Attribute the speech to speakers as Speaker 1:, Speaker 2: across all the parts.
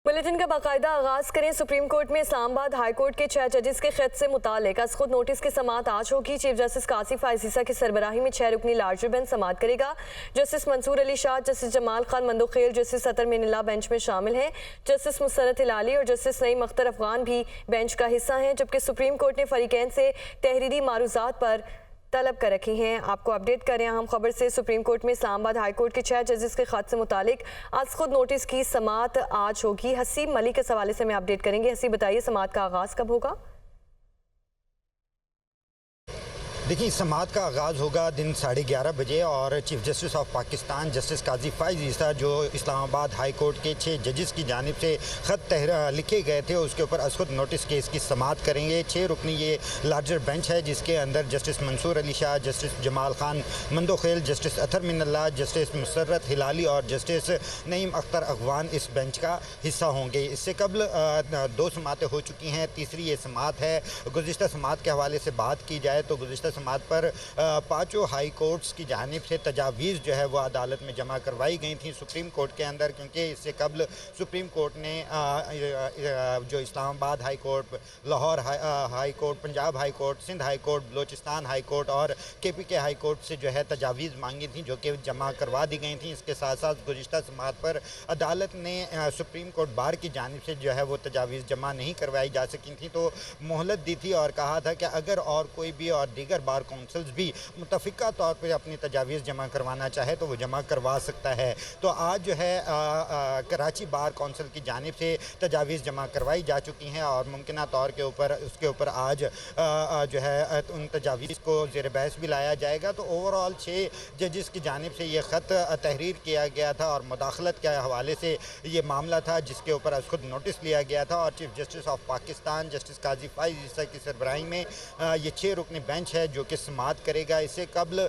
Speaker 1: Bulletin का बाकायदा आगाज करें। सुप्रीम कोर्ट में इस्लामाबाद हाई कोर्ट के 6 जजेस के खत से मुतालिक अज खुद नोटिस की समाअत आज होगी। चीफ जस्टिस कासिफ फायजीसा की सरबराही में 6 रुकनी लार्जर बेंच समाअत करेगा। Justice Mansoor Ali Shah, justice Jamal Khan Mandokhel, justice Athar Minallah bench में शामिल हैं। जस्टिस मुसरत हिलाली और जस्टिस नईम अख्तर अफगान भी बेंच का हिस्सा हैं। जबकि सुप्रीम कोर्ट ने फरीकैन से तहरीरी मारूजात पर तलब कर रखी हैं। आपको अपडेट करें अहम खबर से। सुप्रीम कोर्ट में इस्लामाबाद हाई कोर्ट के 6 जजेस के खत से मुतालिक आज खुद नोटिस की समाअत आज होगी। हसीब मलिक के हवाले से मैं अपडेट करेंगे। हसीब बताइए, समाअत का आगाज़ कब होगा?
Speaker 2: देखिए, समाअत का आगाज़ होगा दिन 11:30 बजे और chief justice of Pakistan justice Qazi Faez Isa जो इस्लामाबाद हाई कोर्ट के 6 जजेस की जानिब से ख़त लिखे गए थे उसके ऊपर आज खुद नोटिस केस की समाअत करेंगे। 6 रुकनी ये लार्जर बेंच है जिसके अंदर justice Mansoor Ali Shah, justice Jamal Khan Mandokhel, justice Athar Minallah, justice Musarrat Hilali और जस्टिस नईम अख्तर अफगान इस बेंच का हिस्सा होंगे। इससे कबल 2 समाअतें हो चुकी हैं, तीसरी ये समाअत है। गुज़िश्ता समाअत के हवाले से बात की जाए तो गुज़िश्ता समाअत पर 5 हाई कोर्ट्स की जानिब से तजावीज़ जो है वो अदालत में जमा करवाई गई थी सुप्रीम कोर्ट के अंदर, क्योंकि इससे कबल सुप्रीम कोर्ट ने जो Islamabad high court, Lahore high court, Punjab high court, Sindh high court, Balochistan high court और KPK हाई कोर्ट से जो है तजावीज़ मांगी थी जो कि जमा करवा दी गई थी। इसके साथ साथ गुज़िश्ता समाअत पर अदालत ने सुप्रीम कोर्ट बार की जानिब से जो है वो तजावीज़ जमा नहीं करवाई जा सकी थी तो मोहलत दी थी और कहा था कि अगर और कोई भी और दीगर बार काउंसिल्स भी मुतफ़िका तौर पर अपनी तजावीज़ जमा करवाना चाहे तो वो जमा करवा सकता है। तो आज जो है कराची बार काउंसिल की जानिब से तजावीज़ जमा करवाई जा चुकी हैं और मुमकिना तौर के ऊपर उसके ऊपर आज जो है उन तजावीज़ को ज़ेर बहस भी लाया जाएगा। तो ओवरऑल 6 जजेस की जानिब से ये ख़त तहरीर किया गया था और मुदाखलत के हवाले से ये मामला था जिसके ऊपर आज खुद नोटिस लिया गया था और chief justice of Pakistan justice Qazi Faez Isa की सरबराही में ये 6 रुकनी बेंच है जो कि समाअत करेगा। इससे कबल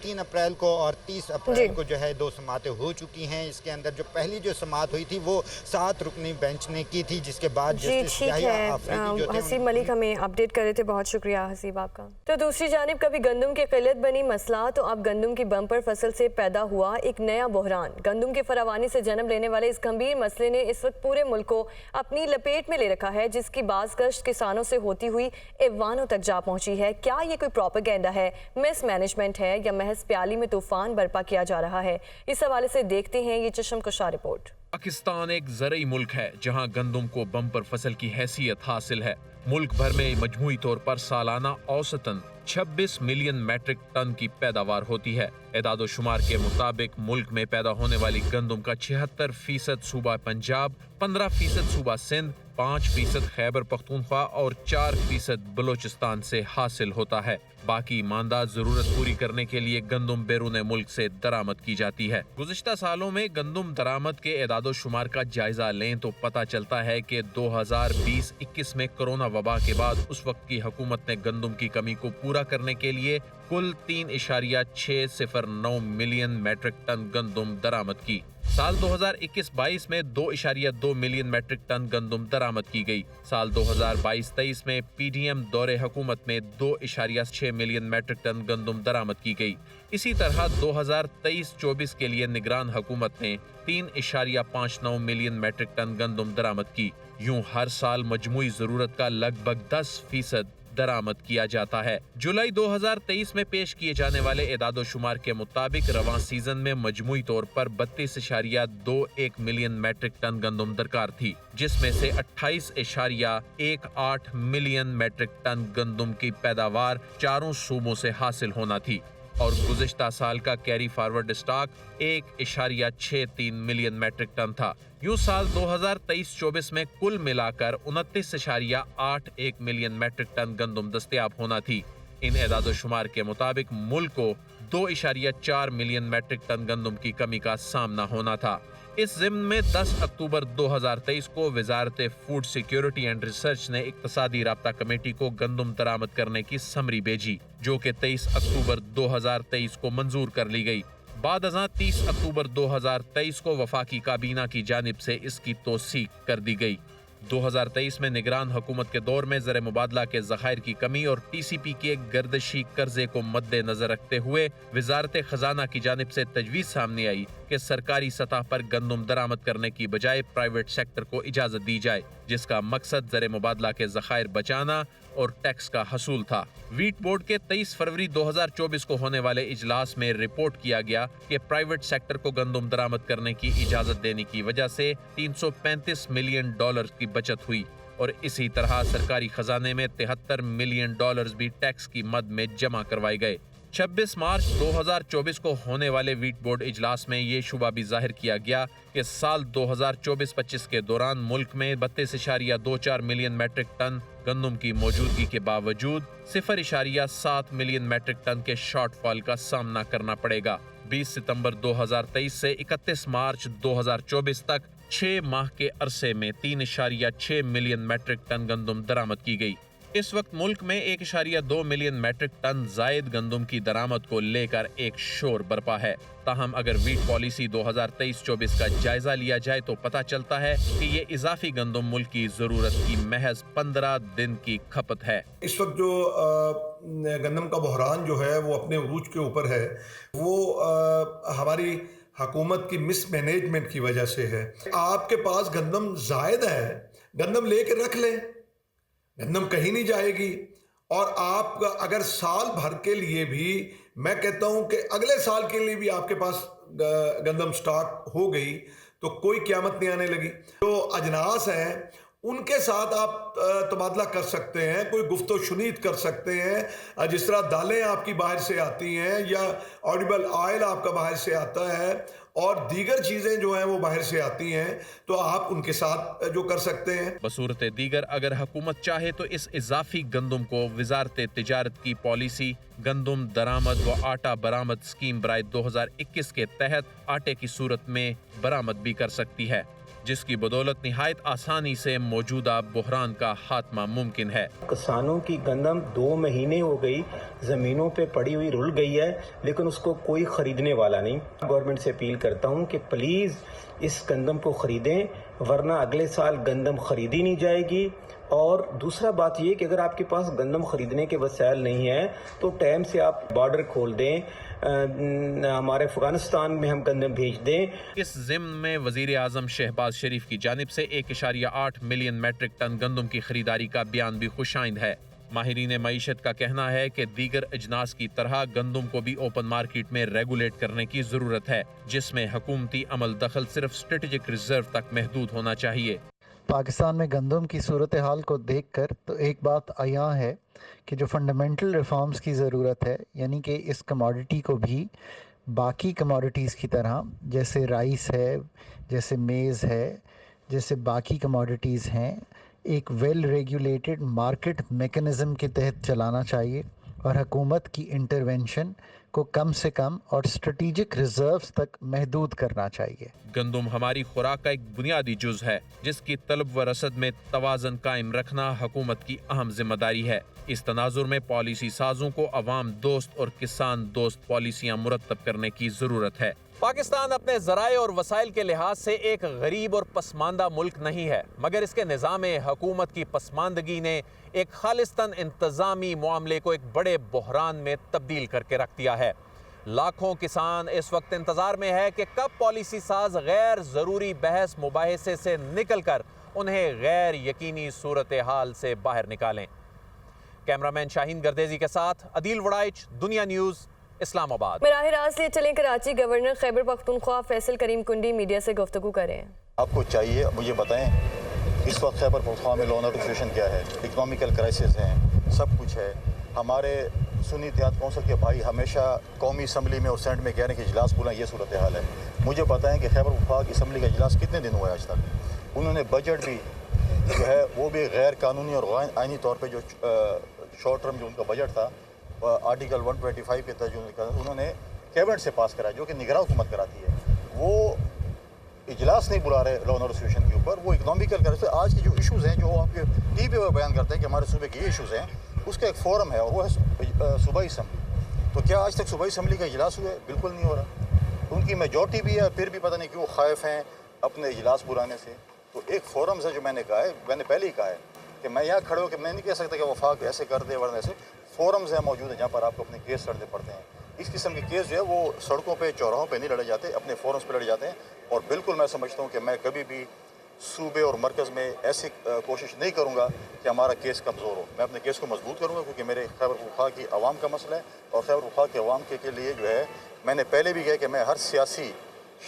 Speaker 2: 3 अप्रैल को और 30 अप्रैल को जो है 2 समाअतें हो चुकी हैं। इसके अंदर जो पहली जो समाअत हुई थी वो 7 रुकनी बेंच ने की थी जिसके बाद जस्टिस याहिया आफरीदी जो थे
Speaker 1: हसीब मलिक हमें अपडेट कर रहे थे। बहुत शुक्रिया हसीब आपका। तो दूसरी जानिब कभी गंदम की किल्लत बनी मसला तो अब गंदम की बम्पर फसल से पैदा हुआ एक नया बहरान। गंदम के फरावानी से जन्म लेने वाले इस गंभीर मसले ने इस वक्त पूरे मुल्क को अपनी लपेट में ले रखा है जिसकी बाज़ गश्त किसानों से होती हुई ऐवानों तक जा पहुंची है। क्या ये कोई प्रोपेगेंडा है, मिस मैनेजमेंट है या महज प्याली में तूफान बर्पा किया जा रहा है? इस हवाले से देखते हैं ये चश्मकशा रिपोर्ट।
Speaker 3: पाकिस्तान एक ज़रई मुल्क है जहां गंदम को बम्पर फसल की हैसियत हासिल है। मुल्क भर में मजमूई तौर पर सालाना औसतन 26 मिलियन मैट्रिक टन की पैदावार होती है। एदादो शुमार के मुताबिक मुल्क में पैदा होने वाली गंदम का 76% सूबा पंजाब, 15% सूबा सिंध, 5% खैबर पख्तूनख्वा और 4% बलोचिस्तान से हासिल होता है। बाकी ईमानदार जरूरत पूरी करने के लिए गंदम बैरून मुल्क से दरामद की जाती है। गुज़िश्ता सालों में गंदम दरामद के एदादो शुमार का जायजा लें तो पता चलता है कि 2020-21 में कोरोना वबा के बाद उस वक्त की हुकूमत ने गंदम की कमी को पूरा करने के लिए कुल 3.609 मिलियन मैट्रिक टन गंदम दरामद की। साल 2021-22 में 2.2 मिलियन मैट्रिक टन गंदम दरामद की गई। साल 2022-23 में PDM दौरे हुकूमत में 2.6 मिलियन मैट्रिक टन गंदम दरामद की गई। इसी तरह 2023-24 के लिए निगरान हुकूमत ने 3.59 मिलियन मैट्रिक टन गंदम दरामद की। यूं हर साल मजमूई जरूरत का लगभग 10% दरामद किया जाता है। जुलाई 2023 में पेश किए जाने वाले एदादो शुमार के मुताबिक रवां सीजन में मजमूई तौर पर 32.21 मिलियन मैट्रिक टन गंदम दरकार थी, जिसमें से 28.18 मिलियन मैट्रिक टन गंदम की पैदावार 4 सूबों से हासिल होना थी और गुज़िश्ता साल का carry forward stock 1.63 million metric ton था। यूं साल 2023-24 में कुल मिलाकर 29.81 मिलियन मैट्रिक टन गंदम दस्तयाब होना थी। इन एदादो शुमार के मुताबिक मुल्क को 2.4 मिलियन मैट्रिक टन गंदम की कमी का सामना होना था। इस ज़िम्न में 10 अक्टूबर 2023 को वजारत फूड सिक्योरिटी एंड रिसर्च ने इक्तसादी राब्ता कमेटी को गंदम दरामद करने की समरी भेजी जो कि 23 अक्टूबर 2023 को मंजूर कर ली गई। बाद अज़ां 30 अक्टूबर 2023 को वफाकी काबीना की जानिब से इसकी तौसीक कर दी गई। 2023 में निगरान हुकूमत के दौर में ज़र मुबादला के ज़खायर की कमी और TCP के गर्दिशी कर्जे को मद्देनजर रखते हुए वजारत खजाना की जानिब से तजवीज़ सामने आई कि सरकारी सतह पर गंदम दरामद करने की बजाय प्राइवेट सेक्टर को इजाज़त दी जाए, जिसका मकसद ज़र मुबादला के ज़खायर बचाना और टैक्स का हसूल था। वीट बोर्ड के 23 फरवरी 2024 को होने वाले इजलास में रिपोर्ट किया गया कि प्राइवेट सेक्टर को गंदम दरामद करने की इजाज़त देने की वजह से $335 मिलियन की बचत हुई और इसी तरह सरकारी खजाने में $73 मिलियन भी टैक्स की मद में जमा करवाए गए। 26 मार्च 2024 को होने वाले वीट बोर्ड इजलास में ये शुबा भी जाहिर किया गया कि साल 2024-25 के दौरान मुल्क में 32.24 मिलियन मैट्रिक टन गंदम की मौजूदगी के बावजूद 0.7 मिलियन मैट्रिक टन के शॉर्टफॉल का सामना करना पड़ेगा। 20 सितंबर 2023 से 31 मार्च 2024 तक 6 माह के अरसे में 3.6 मिलियन मैट्रिक टन गंदम दरामद की गई। इस वक्त मुल्क में 1.2 मिलियन मैट्रिक टन जायद गंदम की दरामद को लेकर एक शोर बरपा है। ताहम अगर वीट पॉलिसी 2023-24 का जायजा लिया जाए तो पता चलता है कि ये इजाफी गंदम मुल्क की जरूरत की महज 15 दिन की खपत है।
Speaker 4: इस वक्त जो गंदम का बहरान जो है वो अपने उरूज के ऊपर है, वो हमारी हुकूमत की मिसमैनेजमेंट की वजह से है। आपके पास गंदम जायद है, गंदम लेके रख लें, गंदम कहीं नहीं जाएगी। और आप अगर साल भर के लिए भी, मैं कहता हूं कि अगले साल के लिए भी आपके पास गंदम स्टॉक हो गई तो कोई क़यामत नहीं आने लगी। जो अजनास हैं उनके साथ आप तबादला कर सकते हैं, कोई गुफ्तो शुनीद कर सकते हैं। जिस तरह दालें आपकी बाहर से आती हैं या ऑडिबल ऑयल आपका बाहर से आता है और दीगर चीज़ें जो हैं वो बाहर से आती हैं, तो आप उनके साथ जो कर सकते हैं।
Speaker 3: बसूरत दीगर अगर हुकूमत चाहे तो इस इजाफी गंदम को वजारत तिजारत की पॉलिसी गंदम दरामद व आटा बरामद स्कीम बराए 2021 के तहत आटे की सूरत में बरामद भी कर सकती है, जिसकी बदौलत निहायत आसानी से मौजूदा बहरान का खात्मा मुमकिन है।
Speaker 5: किसानों की गंदम 2 महीने हो गई ज़मीनों पे पड़ी हुई रुल गई है, लेकिन उसको कोई ख़रीदने वाला नहीं। गवर्नमेंट से अपील करता हूँ कि प्लीज़ इस गंदम को ख़रीदें, वरना अगले साल गंदम ख़रीदी नहीं जाएगी। और दूसरा बात ये कि अगर आपके पास गंदम ख़रीदने के वसाइल नहीं है तो टाइम से आप बॉर्डर खोल दें, हमारे अफगानिस्तान में हम गंदम भेज दें।
Speaker 3: इस ज़िम्न में वज़ीर आज़म शहबाज शरीफ की जानिब से 1.8 मिलियन मैट्रिक टन गंदम की खरीदारी का बयान भी खुशाइंद है। माहिरीन मईशत का कहना है कि दीगर अजनास की तरह गंदम को भी ओपन मार्केट में रेगुलेट करने की ज़रूरत है, जिसमें हुकूमती अमल दखल सिर्फ स्ट्रेटेजिक रिजर्व तक महदूद होना चाहिए।
Speaker 6: पाकिस्तान में गंदम की सूरत हाल को देखकर तो एक बात आया है कि जो फंडामेंटल रिफॉर्म्स की ज़रूरत है, यानी कि इस कमोडिटी को भी बाकी कमोडिटीज़ की तरह, जैसे राइस है, जैसे मेज़ है, जैसे बाकी कमोडिटीज़ हैं, एक वेल रेगुलेटेड मार्केट मेकनिज़म के तहत चलाना चाहिए और हुकूमत की इंटरवेंशन को कम से कम और स्ट्रेटेजिक रिजर्व्स तक महदूद करना चाहिए।
Speaker 3: गंदम हमारी खुराक का एक बुनियादी जुज है, जिसकी तलब व रसद में तवाज़न कायम रखना हुकूमत की अहम जिम्मेदारी है। इस तनाजुर में पॉलिसी साजों को अवाम दोस्त और किसान दोस्त पॉलिसियाँ मुरतब करने की ज़रूरत है। पाकिस्तान अपने ज़राए और वसाइल के लिहाज से एक गरीब और पसमानदा मुल्क नहीं है, मगर इसके निज़ाम हुकूमत की पसमानदगी ने एक खालिस्तन इंतज़ामी मामले को एक बड़े बहरान में तब्दील करके रख दिया है। लाखों किसान इस वक्त इंतज़ार में है कि कब पॉलिसी साज गैर ज़रूरी बहस मुबाहिसे से निकल कर उन्हें गैर यकीनी सूरत हाल से बाहर निकालें। कैमरामैन शाहीन गर्देजी के साथ अदील वड़ाइच, दुनिया न्यूज़, इस्लामाबाद।
Speaker 1: बराह रास्त लिए चलें कराची। गवर्नर खैबर पख्तूनख्वा फैसल करीम कुंडी मीडिया से गुफ्तगू करें।
Speaker 7: आपको चाहिए मुझे बताएं इस वक्त खैबर पख्तूनख्वा में लॉ एंड ऑर्डर सिचुएशन क्या है, इकोनॉमिकल क्राइसिस है, सब कुछ है। हमारे सुन्नी इत्तेहाद कौंसिल के भाई हमेशा कौमी असम्बली में और सेनेट में कह रहे हैं कि इजलास बुलाएं, ये सूरत हाल है। मुझे बताएं कि खैबर पख्तूनख्वा की असम्बली का इजलास कितने दिन हुआ है आज तक। उन्होंने बजट भी जो है वो भी गैर कानूनी और आइनी तौर पर जो शॉर्ट टर्म जो उनका बजट था आर्टिकल 125 के तहत उन्होंने कैबिनेट से पास कराया, जो कि निगरान हुकूमत कराती है। वो इजलास नहीं बुला रहे लॉ एंड ऑर्डर सिचुएशन के ऊपर, वो इकोनॉमिकल कर। आज के जो इश्यूज़ हैं, जो आपके टीवी पर बयान करते हैं कि हमारे सूबे के ये इश्यूज़ हैं, उसका एक फोरम है और वो है सूबाई असम्बली। तो क्या आज तक सूबाई असम्बली का इजलास हुआ है? बिल्कुल नहीं हो रहा। उनकी मेजॉरिटी भी है, फिर भी पता नहीं क्यों खाइफ हैं अपने इजलास बुलाने से। تو ایک فورمز ہے جو میں نے کہا ہے، میں نے پہلے ہی کہا ہے کہ میں یہاں کھڑے ہو کے میں نہیں کہہ سکتا کہ وفاق ایسے کر دے ورنہ ایسے. فورمز ہیں موجود ہیں جہاں پر آپ کو اپنے کیس لڑنے پڑتے ہیں. اس قسم کے کیس جو ہے وہ سڑکوں پہ چوراہوں پہ نہیں لڑے جاتے، اپنے فورمز پہ لڑے جاتے ہیں. اور بالکل میں سمجھتا ہوں کہ میں کبھی بھی صوبے اور مرکز میں ایسی کوشش نہیں کروں گا کہ ہمارا کیس کمزور ہو. میں اپنے کیس کو مضبوط کروں گا کیونکہ میرے خیبر پختونخوا کی عوام کا مسئلہ ہے. اور خیبر پختونخوا کے عوام کے لیے جو ہے میں نے پہلے بھی کہا کہ میں ہر سیاسی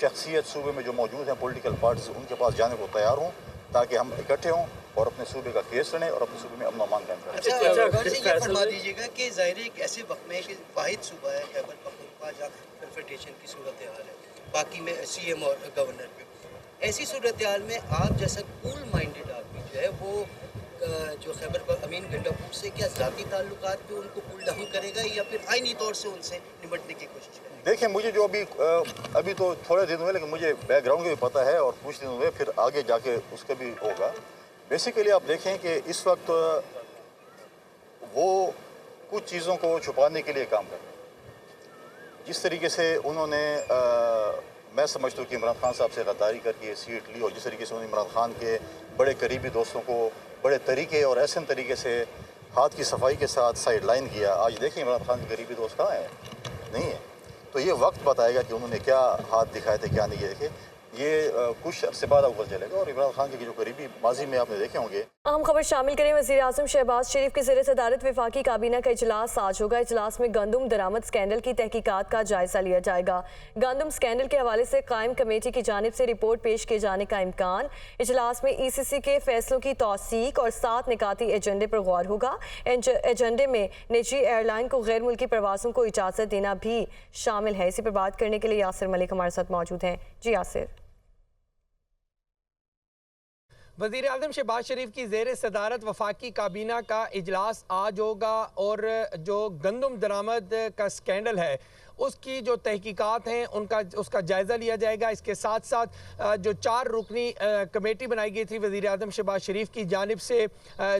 Speaker 7: شخصیت صوبے میں جو موجود ہیں پولیٹیکل پارٹیز ان کے پاس جانے کو تیار ہوں تاکہ ہم اکٹھے ہوں اور اپنے صوبے کا کیس لڑیں اور اپنے صوبے میں امن و امان قائم کریں.
Speaker 8: یہ فرما دیجیے گا کہ ظاہر ہے ایک ایسے وقت میں کہ واحد صوبہ ہے خیبر پختونخوا جہاں کنفیڈریشن کی صورتحال ہے، باقی میں سی ایم اور گورنر پہ. ایسی صورتحال میں آپ جیسا کول مائنڈیڈ آدمی جو ہے وہ جو خیبر امین گنڈاپور سے کیا ذاتی تعلقات پہ ان کو کول ڈاؤن کرے گا یا پھر آئینی طور سے ان سے نمٹنے کی کوشش کرے گا؟
Speaker 7: دیکھیں مجھے جو ابھی تو تھوڑے دن ہوئے لیکن مجھے بیک گراؤنڈ بھی پتہ ہے اور کچھ دن ہوئے پھر آگے جا کے اس کا بھی ہوگا. بیسیکلی آپ دیکھیں کہ اس وقت وہ کچھ چیزوں کو چھپانے کے لیے کام کر رہے ہیں. جس طریقے سے انہوں نے میں سمجھتا ہوں کہ عمران خان صاحب سے غداری کر کے سیٹ لی اور جس طریقے سے انہوں نے عمران خان کے بڑے قریبی دوستوں کو بڑے طریقے اور احسن طریقے سے ہاتھ کی صفائی کے ساتھ سائڈ لائن کیا. آج دیکھیں عمران خان کے قریبی دوست کہاں ہیں؟ نہیں ہے. تو یہ وقت بتائے گا کہ انہوں نے کیا ہاتھ دکھائے تھے کیا نہیں دیکھے. یہ کچھ عرصے بعد اوپر چلے گا. اور عمران خان کے جو قریبی ماضی میں آپ نے دیکھے ہوں گے.
Speaker 1: اہم خبر شامل کریں. وزیر اعظم شہباز شریف کے زیر صدارت وفاقی کابینہ کا اجلاس آج ہوگا. اجلاس میں گندم درآمد اسکینڈل کی تحقیقات کا جائزہ لیا جائے گا. گندم اسکینڈل کے حوالے سے قائم کمیٹی کی جانب سے رپورٹ پیش کیے جانے کا امکان. اجلاس میں ECC کے فیصلوں کی توثیق اور 7 نکاتی ایجنڈے پر غور ہوگا. ایجنڈے میں نجی ایئر لائن کو غیر ملکی پروازوں کو اجازت دینا بھی شامل ہے. اسی پر بات کرنے کے لیے یاسر ملک ہمارے ساتھ موجود ہیں. جی یاسر.
Speaker 9: وزیر اعظم شہباز شریف کی زیر صدارت وفاقی کابینہ کا اجلاس آج ہوگا اور جو گندم درآمد کا سکینڈل ہے اس کی جو تحقیقات ہیں اس کا جائزہ لیا جائے گا. اس کے ساتھ ساتھ جو 4 رکنی کمیٹی بنائی گئی تھی وزیر اعظم شہباز شریف کی جانب سے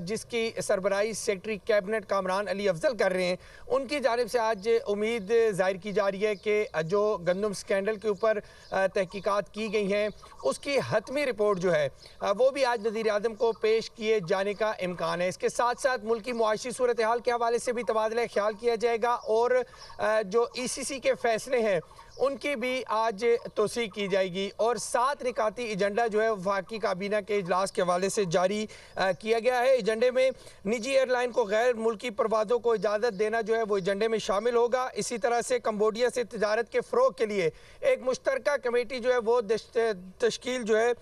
Speaker 9: جس کی سربراہی سیکرٹری کیبنٹ کامران علی افضل کر رہے ہیں ان کی جانب سے آج امید ظاہر کی جا رہی ہے کہ جو گندم سکینڈل کے اوپر تحقیقات کی گئی ہیں اس کی حتمی رپورٹ جو ہے وہ بھی آج وزیر اعظم کو پیش کیے جانے کا امکان ہے. اس کے ساتھ ساتھ ملکی معاشی صورتحال کے حوالے سے بھی تبادلہ خیال کیا جائے گا اور جو ECC کے فیصلے ہیں ان کی بھی آج توثیق کی جائے گی. اور 7 نکاتی ایجنڈا جو ہے وفاقی کابینہ کے اجلاس کے حوالے سے جاری کیا گیا ہے. ایجنڈے میں نجی ایئر لائن کو غیر ملکی پروازوں کو اجازت دینا جو ہے وہ ایجنڈے میں شامل ہوگا. اسی طرح سے کمبوڈیا سے تجارت کے فروغ کے لیے ایک مشترکہ کمیٹی جو ہے وہ تشکیل جو ہے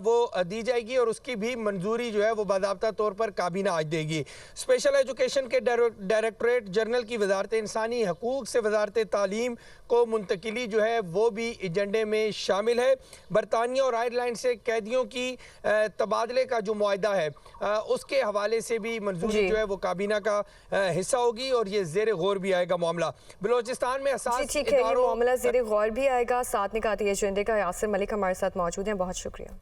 Speaker 9: وہ دی جائے گی اور اس کی بھی منظوری جو ہے وہ باضابطہ طور پر کابینہ آج دے گی. اسپیشل ایجوکیشن کے ڈائریکٹوریٹ جنرل کی وزارت انسانی حقوق سے وزارت تعلیم کو منتقلی جو ہے وہ بھی ایجنڈے میں شامل ہے. برطانیہ اور آئرلینڈ سے قیدیوں کی تبادلے کا جو معاہدہ ہے اس کے حوالے سے بھی منظوری جو ہے وہ کابینہ کا حصہ ہوگی اور یہ زیر غور بھی آئے گا معاملہ. بلوچستان میں اساس
Speaker 1: ٹھیک ہے، یہ معاملہ زیر غور بھی آئے گا. 7 نکاتی ایجنڈے کا یاسر ملک ہمارے ساتھ موجود ہیں. بہت شکریہ.